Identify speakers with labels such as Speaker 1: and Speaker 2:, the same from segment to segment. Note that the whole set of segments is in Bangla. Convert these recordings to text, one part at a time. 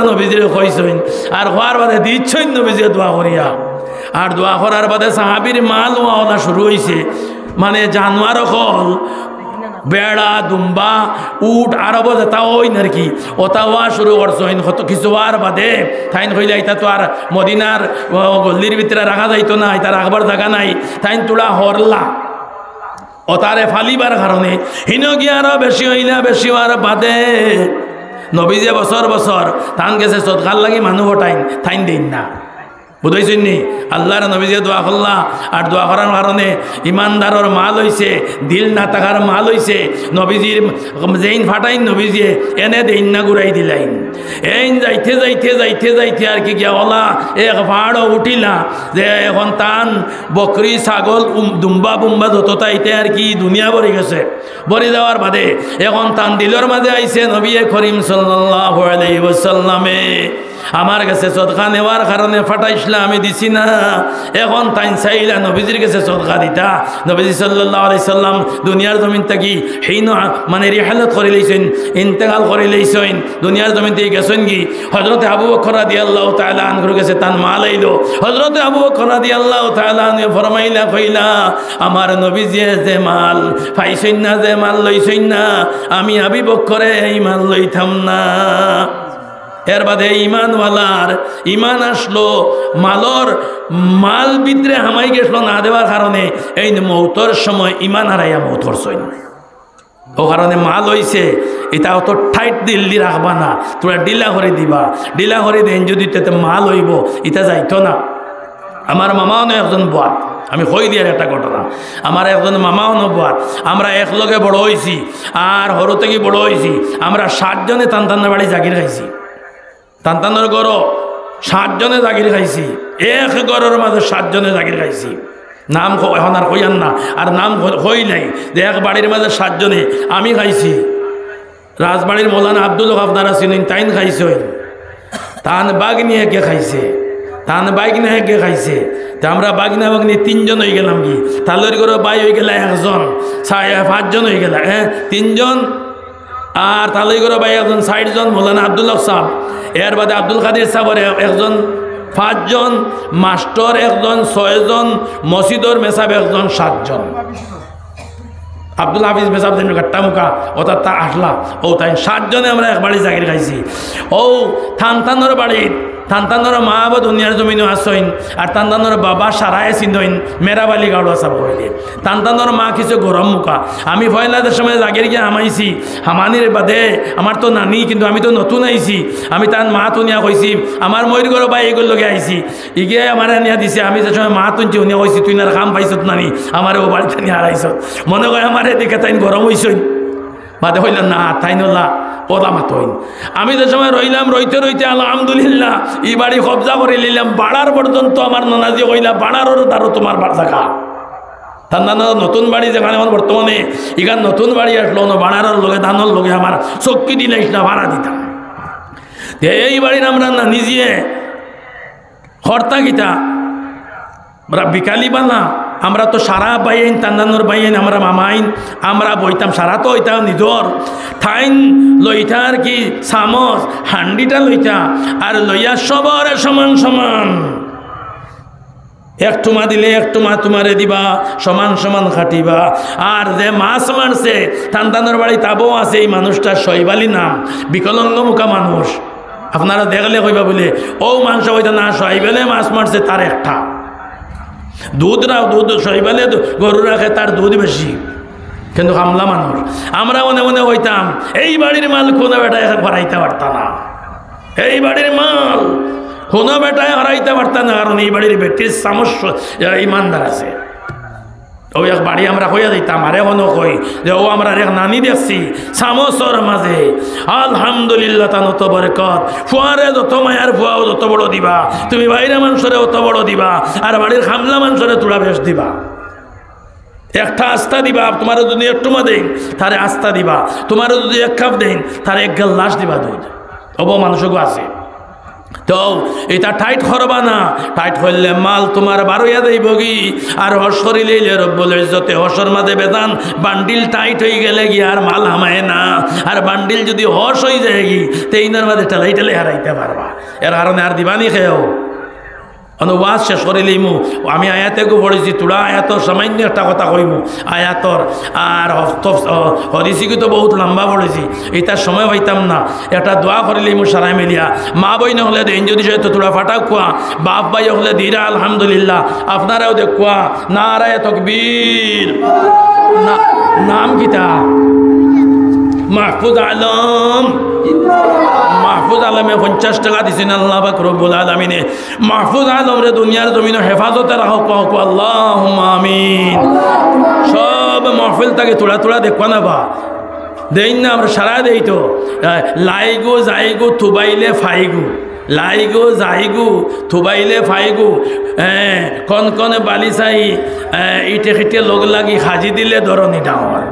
Speaker 1: নবীজির কইছেন আর হওয়ার বাদে দিচ্ছেন নবীজি দোয়া করিয়া আর দোয়া করার বাদে সাহাবীর মাল ওয়ালা শুরু হইছে মানে জানোয়ার হল বেড়া দুম্বা উট আরব যেটা ওই আর কি ওটা হওয়া শুরু করছেন কত কিছু হওয়ার বাদে তাইন কইলা এটা তো আর মদিনার গল্লির ভিতরে রাখা যাইতো না এটা রাখবার জায়গা নাই তাইন তোলা হরলা ওতারে ফালিবার কারণে হিন গিয়ে আরো বেশি হইলা বেশি হওয়ার বাদে নবীজে বছর বছর তান গেছে সদকার লাগি মানুষ ওটাইন থাইন দিন না বুঝাইছেন নি আল্লাহর নবীজে দোয়া করলা আর দোয়া করার কারণে ইমানদারের মাল হইছে দিল না থাকার মাল হইছে নবীজির যেইন ফাটাইন নবীজিয়ে এনে দেইন না ঘুরাই দিলাইন এইন যাইতে যাইতে যাইতে যাইতে আর কি গিয়া ওলা এক পাহাড়ও উঠিলা যে এখন তান বকরি ছাগল দুম্বা বুম্বা যত তাইতে আর কি দুনিয়া ভরে গেছে ভরে যাওয়ার বাদে এখন তান দিলর মাঝে আইছে নবী করিম সাল্লাল্লাহু আলাইহি ওয়াসাল্লামে আমার কাছে সদকা নেওয়ার কারণে ফাটাইছিলা আমি দিছি না এখন তাই চাইলা নবীজির কাছে সদকা দিতা নবীজি সাল্লাল্লাহু আলাইহি সাল্লাম দুনিয়ার জমিন থেকে হীন মানে রিহালত করে লইছেন ইন্তেকাল করে লইছেন দুনিয়ার জমিন থেকে গেছেন কি হযরতে আবু বকর রাদিয়াল্লাহু তাআলা আনহুর কাছে তান মাল আইলো হযরতে আবু বকর রাদিয়াল্লাহু তাআলা আনহু ফরমাইলা কইলা আমার নবীজি যে মাল পাইছেন না যে মাল লইছেন না আমি আবু বকরে এই মাল লইতাম না এর বাদে ইমানওয়ালার ইমান আসলো মালর মাল ভিতরে হামাই গেছিল না দেওয়ার কারণে এই মৌতর সময় ইমান হারাইয়া মৌতর সইন ও কারণে মাল হইছে এটা অত টাইট দিল্লি রাখবা না তোরা ডিলা করে দিবা ডিলা করে দেন যদি তাতে মাল হইব এটা যাইতো না আমার মামাও না একজন বাদ আমি কই দিয়ার একটা ঘটনা আমার একজন মামাও নবাদ আমরা একলগে বড় হয়েছি আর হরু থেকে বড় হয়েছি আমরা 7 জনে তান্তান্নার বাড়ি জাগির খাইছি তান্তানোর গড় 7 জনে জাগির খাইছি এক গড়ের মাঝে 7 জনে জাগির খাইছি নাম এখন আর কইয়ান না আর নাম হই নাই যে এক বাড়ির মাঝে 7 জনে আমি খাইছি রাজবাড়ির মৌলানা আব্দুল হক আপনারা চিনেন তাইন খাইছে তান বাঘ নিয়ে কে খাইছে তান বাইক নিয়ে কে খাইছে তা আমরা বাগনা বাগনি 3 জন হয়ে গেলাম কি তালের গড় বাই হয়ে গেল 1 জন 5 জন হয়ে গেল 3 জন আর তালই করে ভাই একজন 60 জন মৌলানা আব্দুল্লাহ সাহেব এর বাদে আব্দুল কাদের সাহেবের একজন 5 জন মাস্টার একজন 6 জন মসজিদর মেসাব একজন 7 জন আব্দুল হাফিজ মেসাব দিন গাট্টা মুখা ও তা আসলা ও তাই 7 জনে আমরা এক বাড়ি জাগির খাইছি ও থানতানোর বাড়ি থানতানোর মা আবার দুনিয়ার জমিনও আসইন আর তান্তানোর বাবা সারায় চিনইন মেরাবালি গাড়ুয়া সাব কইলে তান্তানোর মা কিছু গরম মুখা আমি পয়লাদের সময় জাগির গিয়ে আমাইছি হামানির বাদে আমার তো নানি কিন্তু আমি তো নতুন আইছি আমি তার মা তুনিয়া কইছি আমার ময়ূর গড় বাই এগুলো লগে আইছি ইগে আমার নিয়া দিছে আমি যে সময় মা তুনছি উনিয়া কইছি তুই না কাম পাইছত নানি আমার ও বাড়িতে নিয়ে হারাইছ মনে করে আমার এদিকে তাই গরম হইছই বাদে হইল না তাই নলা ওলা মাতইন আমি যে সময় রইলাম রইতে রইতে আলহামদুলিল্লাহ এই বাড়ি কবজা করে নিলাম বাড়ার পর্যন্ত আমার নানাজি কইলা বাড়ারও তারও তোমার জায়গা তার নানা নতুন বাড়ি যেখানে আমার বর্তমানে এখান নতুন বাড়ি আসলো না বাড়ার লগে ধানের লগে আমার চক্কি দিলাইস না ভাড়া দিতাম এই বাড়ির আমরা না নিজে হর্তা গীতা বিকালি বানা আমরা তো সারা বাইন তান্দানোর বাইন আমরা মামাইন আমরা বইতাম সারা তো হইতাম নিজর থাইন লইতা আর কি চামচ হান্ডিটা লইতা আর লইয়া সবার সমান সমান এক টুমা দিলে এক টুমা তোমারে দিবা সমান সমান খাটিবা আর যে মাছ মারছে তান্দানোর বাড়ি তাবও আছে এই মানুষটা শৈবালী নাম বিকলঙ্গ মুখা মানুষ আপনারা দেখলে কইবা বলে ও মানুষ হইতা না শৈবালে মাছ মারছে তার একটা দুধ শৈবালে গরু রাখে তার দুধ বেশি কিন্তু কামলা মানুষ আমরা মনে মনে হইতাম এই বাড়ির মাল কোনো বেটায় হারাইতে পারতাম না এই বাড়ির মাল কোনো বেটায় হারাইতে পারতাম না কারণ এই বাড়ির বেটির সমস্যা ইমানদার আছে ওই এক বাড়ি আমরা কইয়া দিতাম আরে এখনো কই যে ও আমরা এক নানি দেখছি সামসর মাঝে আলহামদুলিল্লাহ তান অত বরকত ফুয়ারে যত মায়ার ফুয়াও যত বড় দিবা তুমি বাইরে মানুষরে অত বড় দিবা আর বাড়ির খামলা মানুষরে তোড়া বেশ দিবা একটা আস্থা দিবা তোমার যদি একটু মা দেন তারে আস্থা দিবা তোমার যদি 1 কাপ দেন তারে 1 গ্লাস দিবা দুধ অব মানুষও আছে তো এটা টাইট করবা না, টাইট করলে মাল তোমার বারোয়া যাইব কি। আর হস করিলে রব্বুল ইজ্জতে হসর মাঝে বেদান বান্ডিল টাইট হয়ে গেলে কি আর মাল হামায় না। আর বান্ডিল যদি হস হয়ে যায় কি তেইনার মাঝে টেলাই টেলাই হারাইতে পারবা। এর কারণে আর দিবানি খেয়েও অনুবাদ শেষ করিলিমু। আমি আয়াতেও পড়েছি, তোরা আয়াতর সামান্য একটা কথা কইমু আয়াতর। আর হরিসিকে তো বহুত লম্বা পড়েছি, এটার সময় হইতাম না। একটা দোয়া করিলিমু সারাই মিলিয়া। মা বই না হলে দেন যদি সে তো তোরা ফাটাক কোয়া, বাপ ভাই হলে ধীরা আলহামদুলিল্লাহ। আপনারাও দেখুয়া নারায়ে তাকবীর। নাম কিতা? মাহফুজ আলম। মাহফুজ আলমে 50 টাকা দিছেন আল্লাহ পাক রব্বুল আলামিনে। মাহফুজ আলম রে দুনিয়ার জমিনে হেফাজতে রাখো, কহ আল্লাহুম্মা আমিন। সব মাহফিল তাকে তোড়া তোড়া দেখবা না বা দেন না, আমরা সারা দেই তো লাইগো যাইগো থুবাইলে ফাইগো, লাইগো যাইগো থুবাইলে ফাইগো। কন কনে বালি চাই ইটে খেটে লগ লাগি সাজি দিলে ধরনি ডাঙর।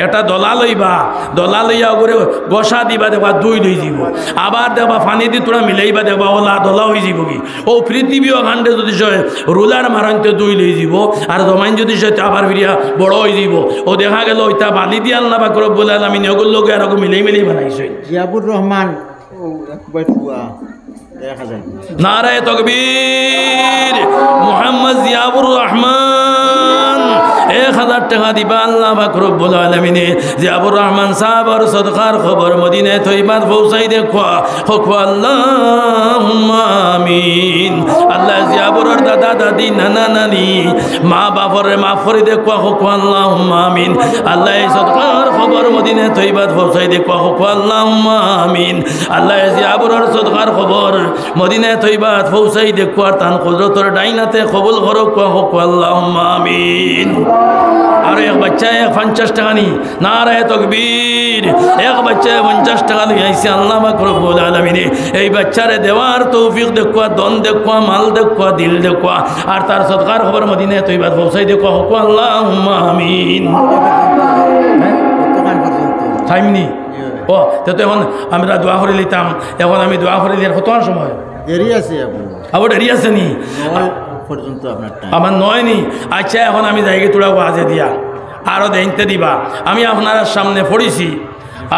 Speaker 1: এটা দলা লইবা, দলা লইয়া করে গসা দিবা, দেখবা দুই লই যাব। আবার দেখবা পানি দি তোরা মিলাইবা, দেখবা ওলা দলা হয়ে যাব কি। ও পৃথিবী ওখানটে যদি সে রুলার মারানতে দুই লই যাব, আর জমাইন যদি সে আবার ফিরিয়া বড় হয়ে যাব। ও দেখা গেল ওইটা বালি দিয়ে আল্লাহ পাক রব্বুল আলামিন ওগুলো লোক এরকম মিলাই মিলাই বানাইছে।
Speaker 2: জিয়াবুর রহমান
Speaker 1: নারায়ে তাকবীর। মুহাম্মদ জিয়াবুর রহমান 1000 টাকা দিবা আল্লাহ পাক রব্বুল আলামিনে। জিয়াবুর রহমান সাহাবার সদকার খবর মদিনায় তৈবাত পৌঁছাই দেখুয়া হক আল্লাহুম্মা আমিন। আল্লাহ জিয়াবুরের দাদা দাদি নানা নানি মা বাপরে মাফ করে দেখুয়া হক আল্লাহুম্মা আমিন। আল্লাহ সদকার খবর মদিনায় তৈবাত পৌঁছাই দেখুয়া হক আল্লাহুম্মা আমিন। আল্লাহ জিয়াবুরের সদকার খবর মদিনায় তৈবাত পৌঁছাই দেখুয়ার তান কুদরতের ডাইনাতে কবুল করক হক আল্লাহুম্মা আমিন। আর এক বাচ্চা 50 টাকা নি, নারায়ে তাকবীর। এক বাচ্চা 50 টাকা নিয়ে আইসে আল্লাহ পাক রব্বুল আলামিনে। এই বাচ্চারে দেওয়ার তৌফিক দেখুয়া, দন দেখুয়া, মাল দেখুয়া, দিল দেখুয়া, আর তার সদকার খবর মদিনায় তৈবাত পৌঁছাই দেখুয়া হক আল্লাহুম্মা আমিন। টাইমনি ও তো এখন আমরা দোয়া করে লিতাম। এখন আমি দোয়া করে লিয়ার কত সময়
Speaker 2: দেরি আছে,
Speaker 1: আবার দেরি আছে নি
Speaker 2: পর্যন্ত আপনার
Speaker 1: আমার নয় নি। আচ্ছা এখন আমি যাইগে তোরা ওয়াজে দিয়া আরো দেখতে দিবা। আমি আপনার সামনে পড়েছি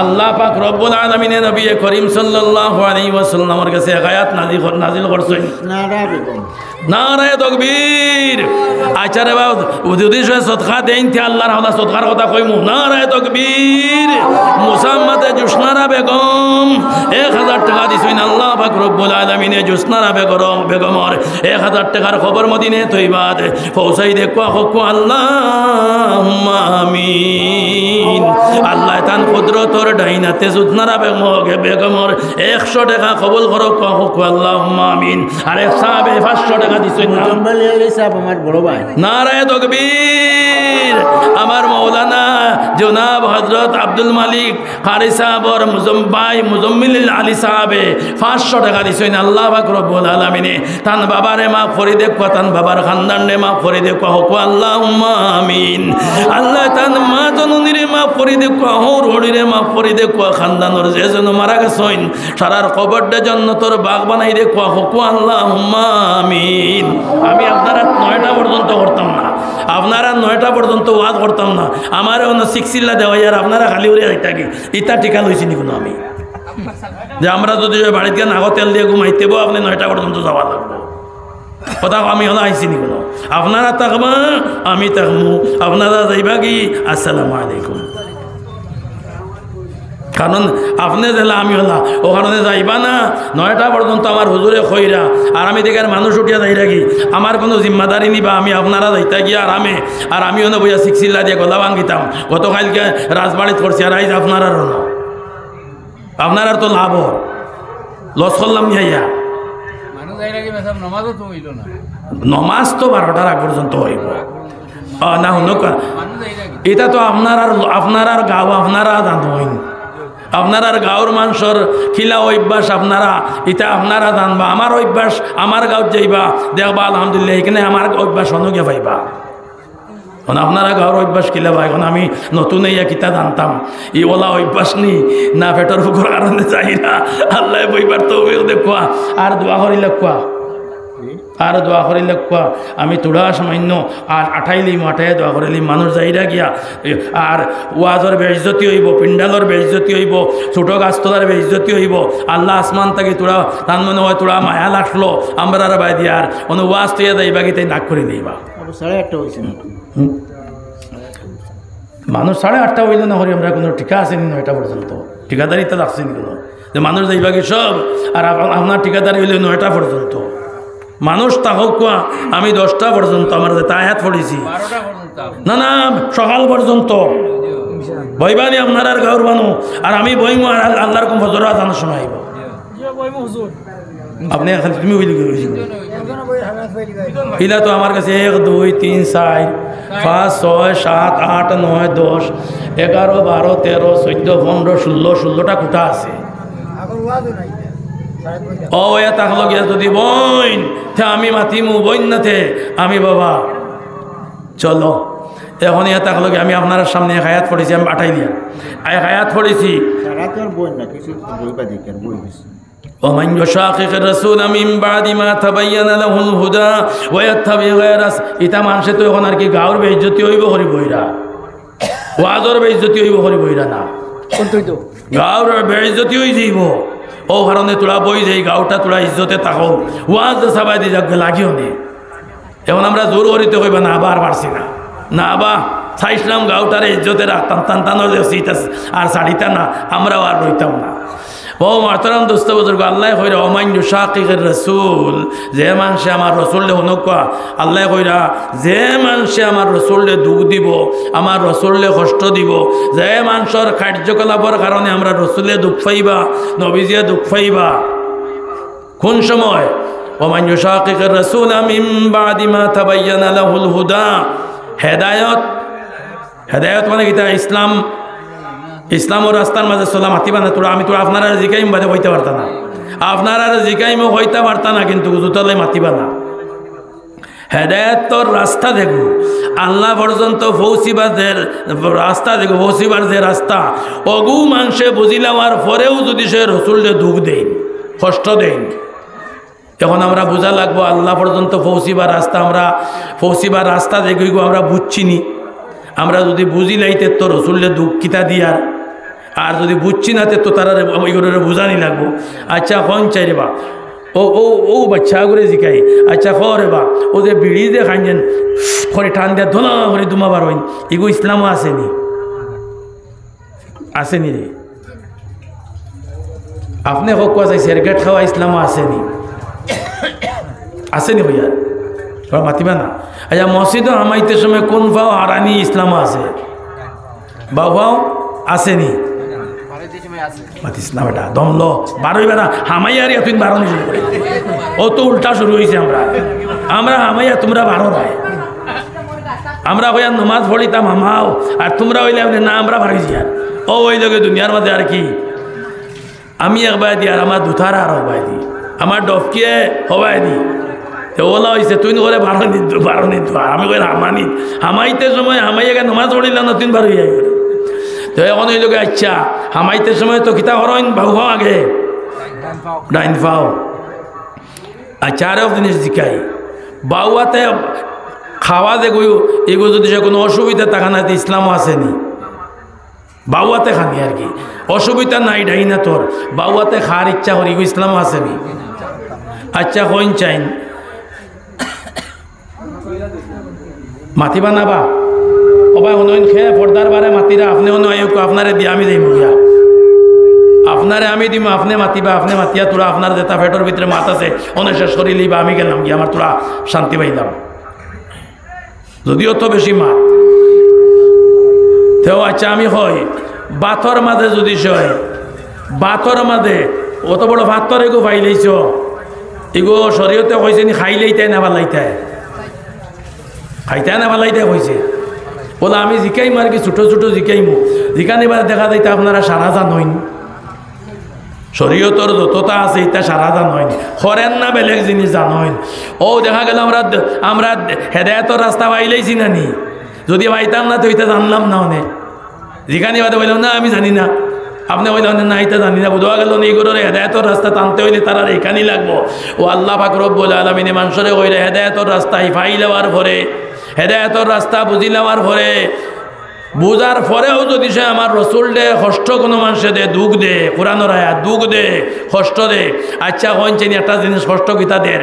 Speaker 1: আল্লাহ পাক রব্বুল আলামিনে নবী করিম সাল্লাল্লাহু আলাইহি ওয়াসাল্লামের কাছে এক আয়াত নাজিল করছেন। নারায়ে তাকবীর। আচ্ছা রে বাবা যদি সদকা দেন তে আল্লাহর হাওলা সদকার কথা কইমু। নারায়ে তাকবীর। মুসাম্মাতে জুসনারা বেগম 1000 টাকা দিছেন আল্লাহ পাক রব্বুল আলামিনে। জুসনারা বেগমর 1000 টাকার খবর মদিনায় তৈবাত পৌঁছাই দেখুয়া হক আল্লাহুম্মা আমিন। আল্লাহ তান কুদরত ডাইনাতে জুসনারা বেগমর 100 টাকা কবুল করক হক আল্লাহুম্মা আমিন। আর এক সাহাবে 500 টাকা দিছেন না।
Speaker 2: আমার বড় ভাই
Speaker 1: নারায়ে তাকবীর। আমার মাওলানা জনাব হযরত আব্দুল মালিক কারি সাহেবর ভাই মুজাম্মিল আলী সাহাবে 500 টাকা দিছেন আল্লাহ পাক রব্বুল আলামিনে। তান বাবারে মাফ করে দেখো, তান বাবার খানদানে মাফ করে দেখো হক আল্লাহুম্মা আমিন। আল্লাহ তান মা জননীরে মাফ করে দেখো, হর হরিরে মাফ করে দেখো, খানদানর যে যেন মারা গেছেন সারার কবরটা জান্নাতের বাগ বানাই দেখো হক আল্লাহুম্মা আমিন। আমি আপনারা 9টা পর্যন্ত করতাম না, আপনারা 9টা পর্যন্ত ওয়াজ করতাম না। আমার অন্য 6 দেওয়া আর আপনারা খালি উড়ে থাকি ইটা টিকা লইছি নি কোনো আমি যে আমরা যদি বাড়িতে গিয়ে নাগর তেল দিয়ে ঘুমাইতেব আপনি 9টা পর্যন্ত যাওয়া লাগবে কথা। আমি হলো আইসি নি কোনো। আপনারা থাকবা আমি থাকবো, আপনারা যাইবা কি আসসালামু আলাইকুম। কারণ আপনি জেলা আমি হলা ওখানে যাইবা না 9টা পর্যন্ত আমার হুজুরে খইরা আর আমি দেখার মানুষ উঠিয়া যাই রাখি আমার কোনো জিম্মাদারি নিবা। আমি আপনারা যাইতা গিয়া আর আমি ওনে বইয়া 6 দিয়ে গলা ভাঙিতাম। গতকালকে রাজবাড়িত করছি আর আইজ আপনার তো লাভ লস করলাম ইয়া নমাজ তো 12টার আগ পর্যন্ত হইব না হন। এটা তো আপনার গাঁও আপনারা জানেন, আপনার গাঁওর মানুষের খিলা অভ্যাস আপনারা এটা আপনারা জানবা। আমার অভ্যাস আমার গাঁৱত যাইবা দেখবা আলহামদুলিল্লাহ এখানে আমার অভ্যাস অনুগে পাইবা। এখন আপনারা গাঁর অভ্যাস কিলা বা এখন আমি নতুন এই কিতা জানতাম ই ওলা অভ্যাস নি না পেটর ফুকুর কারণে যাই না আল্লাহ বইবার তো দেখুয়া আর দোয়া করিলে কোয়া আর দোয়া করিলে কোয়া আমি তোড়া সামান্য আর আঠাইলিম আঠাই দোয়া করিলিম মানুষ যাইরা গিয়া আর ওয়াজর বেইজ্জতি হইব পিন্ডালর বেইজ্জতি হইব ছোটো গাছতলার বেইজ্জতি হইব আল্লাহ আসমান তাকে তোড়া তার মনে হয় তোড়া মায়া লাগলো আমরা আর বাই দিয়ার অন্য ওয়াজ তৈয়া যাইবা কি তাই নাক করে দিবা
Speaker 2: 8:30 হয়েছে
Speaker 1: মানুষ 8:30 হইল না হরি আমরা কোনো ঠিকা আসেনি 9টা পর্যন্ত ঠিকাদারিতে লাগছেনি কোনো যে মানুষ যাইবা কি সব আর আপনার ঠিকাদারি হইলে 9টা পর্যন্ত মানুষ তাহক কোয়া আমি 10টা পর্যন্ত আমার যেটা আয়াত পড়েছি না না সকাল পর্যন্ত বইবানি আপনার আর গাঁর বানো আর আমি বইমো আর আল্লাহর কম ফজর আজানোর সময় আইব আপনি খালি তুমি বলি ইলা তো আমার কাছে 1 2 3 4 5 6 7 8 9 10 11 12 13 14 15 16 16টা কুটা আছে ও এ তাহলে গিয়া যদি বইন থে আমি মাতিমু বইন না থে আমি বাবা চলো এখন এ তাহলে আমি আপনার সামনে এক আয়াত পড়েছি আমি পাঠাই দিয়া এক আয়াত পড়েছি ومن يشاقق الرسول من بعد ما تبين له الهدى ويتبع غير ইতা মানুষে তো এখন আর কি গাঁর বেইজ্জতি হইব করি বইরা ওয়াজর বেইজ্জতি হইব করি বইরা না গাঁর বেইজ্জতি হই যাইব ও কারণে তোরা বই যাই গাঁওটা তোরা ইজ্জতে থাকো ওয়াজ সবাই দিয়ে যাক লাগিও নে এখন আমরা জোর করিতে কইবা না আবার পারছি না না বা চাইছিলাম গাঁওটারে ইজ্জতে রাখতাম টানটানোর আর ছাড়িতা না আমরাও আর রইতাম না ও মাতরাম দোস্ত বুজুর্গ আল্লাহ কইরা ওমান ইউশাকিকের রাসূল যে মানুষে আমার রসুলরে হনকা আল্লাহ কইরা যে মানুষে আমার রসুলরে দুঃখ দিব আমার রসুলরে কষ্ট দিব যে মানুষের কার্যকলাপের কারণে আমরা রসুলে দুঃখ পাইবা নবীজিয়ে দুঃখ পাইবা কোন সময় ওমান ইউশাকিকের রাসূল মিন বাদি মা তাবায়্যানা লাহুল হুদা হেদায়েত হেদায়েত মানে কিতা ইসলাম ইসলামের রাস্তার মাঝে চলা মাতিবা না তোরা আমি তোরা আপনারা জিকাইম বাদে হইতে পারতা না আপনারা জিকাইমও হইতে পারতা না কিন্তু জুতলে মাতিবা না হেদায়েত তোর রাস্তা দেখো আল্লাহ পর্যন্ত পৌঁছিবার রাস্তা দেখো পৌঁছিবার যে রাস্তা অগু মানুষে বুঝিলামার পরেও যদি সে রসুলকে দুঃখ দেন কষ্ট দেন এখন আমরা বোঝা লাগবো আল্লাহ পর্যন্ত পৌঁছিবার রাস্তা আমরা পৌঁছিবার রাস্তা দেখি আমরা বুঝছিনি আমরা যদি বুঝি লাইতে তো রসুললে দুঃখ কিতা দিয়ার আর যদি বুঝছি না তো তারা ওইগুলোরে বোঝানি লাগবো আচ্ছা কন চাই রে বা ও ও ও বাচ্চা করে জিকাই আচ্ছা খ রে বা ও যে বিড়ি দিয়ে খাইছেন খরে টান দিয়া ধোলা করে দুমাবার হইন এগো ইসলামও আসেনি আসেনি রে আপনি হোক কোয়া চাই সেরগেট খাওয়া ইসলামও আসেনি আসেনি হইয়ার ওরা মাতিবা না আচ্ছা মসজিদও আমাইতে সময় কোন ভাও হারানি ইসলামও আছে বাউ ভাও আসেনি মাতিস না বেটা দমল বারোই বেড়া হামাইয়া রে তুই বারো শুরু করে ও তো উল্টা শুরু হয়েছে আমরা হামাইয়া তোমরা বারো রায় আমরা হইয়া নমাজ পড়িতাম হামাও আর তোমরা হইলে না আমরা বাড়িছি আর ও ওই লোকে দুনিয়ার মধ্যে আর কি আমি একবার দিই আর আমার দুথারা আর হবাই দিই আমার ডফকিয়ে হবাই দিই ওলা হয়েছে তুই করে বারো নিত আমি কই হামানিত হামাইতে সময় হামাইয়াকে নমাজ পড়িলাম না তিন বার হইয়া গেল তো এখন ওই লোকে আচ্ছা হামাইতে সময় তো কিতা হরইন বাহু ভাও আগে ডাইন ফাও আচ্ছা আরও জিনিস জিকাই বাউয়াতে খাওয়া দেখো এগুলো যদি সে কোনো অসুবিধা থাকা না ইসলামও আসেনি বাউয়াতে খানি আর কি অসুবিধা নাই ডাই না তোর বাউয়াতে খাওয়ার ইচ্ছা করি ইসলামও আসেনি আচ্ছা কইন চাইন মাতিবা না বা ওবাই অনইন খেয়ে পর্দার বারে মাতিরা আপনি অন্য আয়োগ আপনারে দিয়ে আমি যাই মরিয়া আপনারে আমি দিম আপনি মাতিবা আপনি মাতিয়া তোরা আপনার যেটা পেটের ভিতরে মাত আছে অনেক শরীর বা আমি গেলাম গিয়ে আমার তোরা শান্তি পাইলাম যদিও তো বেশি মাত তেও আচ্ছা আমি হয় বাথর মাঝে যদি সয় বাথর মাঝে অত বড় ভাতর এগো পাইলেইছ এগো শরীয়তে কইছে নি খাইলেইতাই না ভালাইতাই খাইতে না ভালাইতাই কইছে বলে আমি জিকাইম আর কি ছোটো ছোটো জিকাইমু জিকানি এবার দেখা যাইতে আপনারা সারা জান হইন শরীয়তর যতটা আছে এটা সারা জান হইন করেন না বেলেগ জিনিস জান হইন ও দেখা গেল আমরা হেদায়তর রাস্তা পাইলেইছি না নি যদি পাইতাম না তো এটা জানলাম না অনেক যেখানে বাদে বললাম না আমি জানি না আপনি বললেন না এটা জানি না বোঝা গেল এইগুলোর হেদায়তর রাস্তা টানতে হইলে তারা এখানেই লাগবো ও আল্লাহ পাক রব্বুল আলামিনে মানুষরে কইলে হেদায়তর রাস্তায় ফাই লওয়ার পরে হেদায়তর রাস্তা বুঝি লওয়ার পরে বুঝার পরেও যদি সে আমার রসুল দে কষ্ট কোনো মানুষে দে দুঃখ দে কোরআনের আয়াত দুঃখ দে কষ্ট দে আচ্ছা হইছেন একটা জিনিস কষ্ট কিতা দের